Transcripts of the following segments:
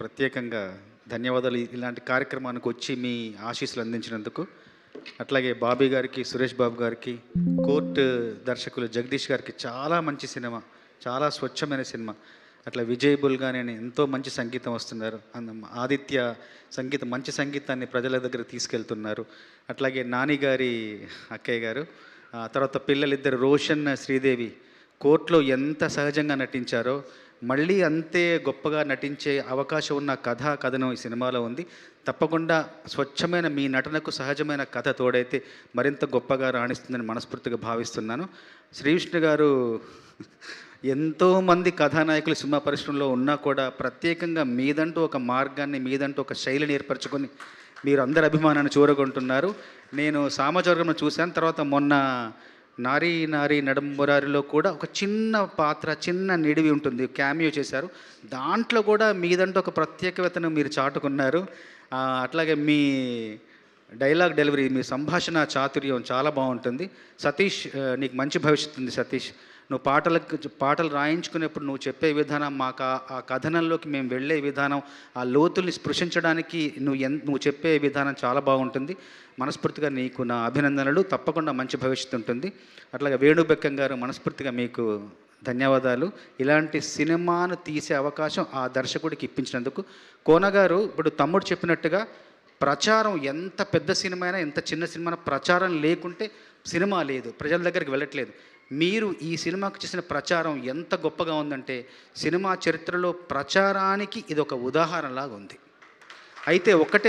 ప్రత్యేకంగా ధన్యవాదాలు. ఇలాంటి కార్యక్రమానికి వచ్చి మీ ఆశీస్సులు అందించినందుకు. అట్లాగే బాబీ గారికి, సురేష్ బాబు గారికి, కోర్ట్ దర్శకులు జగదీష్ గారికి చాలా మంచి సినిమా, చాలా స్వచ్ఛమైన సినిమా. అట్లా విజయ్ బుల్గానే ఎంతో మంచి సంగీతం వస్తున్నారు. ఆదిత్య సంగీతం, మంచి సంగీతాన్ని ప్రజల దగ్గర తీసుకెళ్తున్నారు. అట్లాగే నాని గారి అక్కయ్య గారు, తర్వాత పిల్లలిద్దరు రోషన్, శ్రీదేవి కోర్టులో ఎంత సహజంగా నటించారో మళ్ళీ అంతే గొప్పగా నటించే అవకాశం ఉన్న కథనం ఈ సినిమాలో ఉంది. తప్పకుండా స్వచ్ఛమైన మీ నటనకు సహజమైన కథ తోడైతే మరింత గొప్పగా రాణిస్తుందని మనస్ఫూర్తిగా భావిస్తున్నాను. శ్రీవిష్ణు గారు ఎంతోమంది కథానాయకులు సినిమా పరిశ్రమలో ఉన్నా కూడా ప్రత్యేకంగా మీదంటూ ఒక మార్గాన్ని, మీదంటూ ఒక శైలిని ఏర్పరచుకొని మీరు అందరి అభిమానాన్ని చూరగొంటున్నారు. నేను సామాజిక చూశాను. తర్వాత మొన్న నారీ నారీ నడుంబురారిలో కూడా ఒక చిన్న పాత్ర, చిన్న నిడివి ఉంటుంది, క్యామియో చేశారు. దాంట్లో కూడా మీదంటూ ఒక ప్రత్యేకతను మీరు చాటుకున్నారు. అట్లాగే మీ డైలాగ్ డెలివరీ, మీ సంభాషణ చాతుర్యం చాలా బాగుంటుంది. సతీష్, నీకు మంచి భవిష్యత్తు ఉంది సతీష్. నువ్వు పాటలు రాయించుకునేప్పుడు నువ్వు చెప్పే విధానం, మాకు ఆ కథనంలోకి మేము వెళ్ళే విధానం, ఆ లోతుల్ని స్పృశించడానికి నువ్వు చెప్పే విధానం చాలా బాగుంటుంది. మనస్ఫూర్తిగా నీకు నా అభినందనలు. తప్పకుండా మంచి భవిష్యత్తు ఉంటుంది. అట్లాగే వేణుబెక్కం గారు, మనస్ఫూర్తిగా మీకు ధన్యవాదాలు. ఇలాంటి సినిమాను తీసే అవకాశం ఆ దర్శకుడికి ఇప్పించినందుకు. కోనగారు, ఇప్పుడు తమ్ముడు చెప్పినట్టుగా ప్రచారం, ఎంత పెద్ద సినిమా అయినా, ఎంత చిన్న సినిమా ప్రచారం లేకుంటే సినిమా లేదు, ప్రజల దగ్గరికి వెళ్ళట్లేదు. మీరు ఈ సినిమాకు చేసిన ప్రచారం ఎంత గొప్పగా ఉందంటే సినిమా చరిత్రలో ప్రచారానికి ఇది ఒక ఉదాహరణలాగా ఉంది. అయితే ఒకటి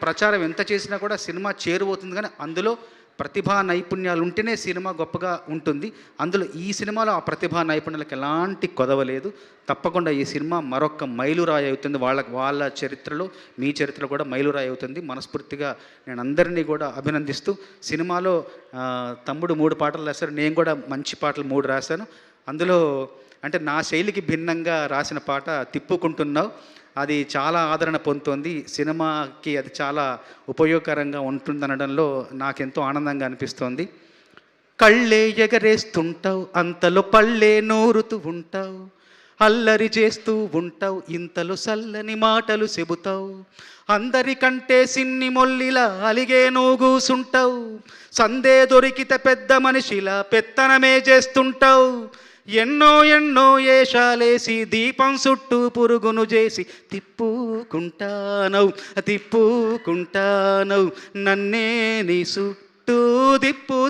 ప్రచారం ఎంత చేసినా కూడా సినిమా చేరువవుతుంది, కానీ అందులో ప్రతిభా నైపుణ్యాలు ఉంటేనే సినిమా గొప్పగా ఉంటుంది. అందులో ఈ సినిమాలో ఆ ప్రతిభా నైపుణ్యాలకు ఎలాంటి కొదవలేదు. తప్పకుండా ఈ సినిమా మరొక మైలురాయి అవుతుంది. వాళ్ళ చరిత్రలో, మీ చరిత్రలో కూడా మైలురాయి అవుతుంది. మనస్ఫూర్తిగా నేను అందరినీ కూడా అభినందిస్తూ, సినిమాలో తమ్ముడు 3 పాటలు రాశారు, నేను కూడా మంచి పాటలు 3 రాశాను. అందులో అంటే నా శైలికి భిన్నంగా రాసిన పాట తిప్పుకుంటున్నావు, అది చాలా ఆదరణ పొందుతోంది. సినిమాకి అది చాలా ఉపయోగకరంగా ఉంటుందనడంలో నాకెంతో ఆనందంగా అనిపిస్తోంది. కళ్ళే ఎగరేస్తుంటావు, అంతలో పళ్ళే నూరుతూ ఉంటావు, అల్లరి చేస్తూ ఉంటావు, ఇంతలో సల్లని మాటలు చెబుతావు, అందరికంటే సిన్ని మొల్లిలా అలిగే నూగూసుంటావు, సందే దొరికితే పెద్ద మనిషిలా పెత్తనమే చేస్తుంటావు, ఎన్నో ఎన్నో ఏషాలేసి దీపం చుట్టూ పురుగును చేసి తిప్పుకుంటానవు నన్నే నీ చుట్టూ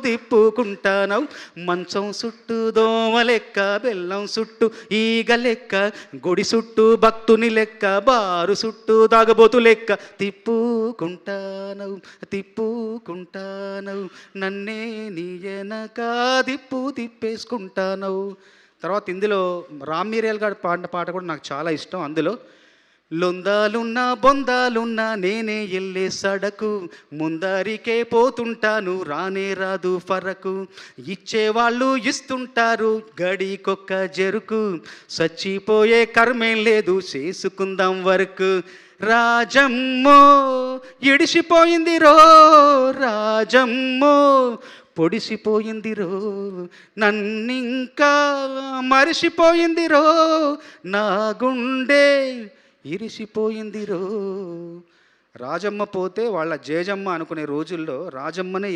దిప్పుకుంటానవు, మంచం చుట్టూ దోమ లెక్క, బెల్లం చుట్టూ ఈగ లెక్క, గుడి చుట్టూ భక్తుని లెక్క, బారు చుట్టూ తాగబోతు లెక్క తిప్పుకుంటానవు నన్నే నీ వెనక తిప్పేసుకుంటానవు. తర్వాత ఇందులో రామ్ మిరియాల్ గారు పాడిన పాట కూడా నాకు చాలా ఇష్టం. అందులో లొందాలున్నా బొందాలున్నా నేనే ఎల్లే సడకు, ముందరికే పోతుంటాను రానే రాదు ఫరకు, ఇచ్చేవాళ్ళు ఇస్తుంటారు గడికొక్క జరుకు, చచ్చిపోయే కర్మేం లేదు చేసుకుందాం వర్క్, రాజమ్మో ఇడిసిపోయిందిరో రాజమ్మో పొడిసిపోయిందిరో, నన్నింకా మరిసిపోయిందిరో, నా గుండె ఇరిసిపోయిందిరో. రాజమ్మ పోతే వాళ్ళ జేజమ్మ అనుకునే రోజుల్లో రాజమ్మనే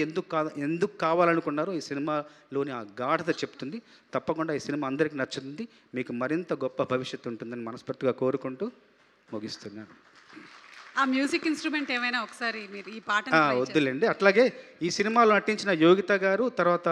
ఎందుకు కావాలనుకున్నారో ఈ సినిమాలోని ఆ గాఢత చెప్తుంది. తప్పకుండా ఈ సినిమా అందరికీ నచ్చుతుంది, మీకు మరింత గొప్ప భవిష్యత్తు ఉంటుందని మనస్ఫూర్తిగా కోరుకుంటూ ముగిస్తున్నాను. ఆ మ్యూజిక్ ఇన్స్ట్రుమెంట్ ఏమైనా ఒకసారి మీరు ఈ పాట వద్దులేండి. అట్లాగే ఈ సినిమాలో నటించిన యోగిత గారు, తర్వాత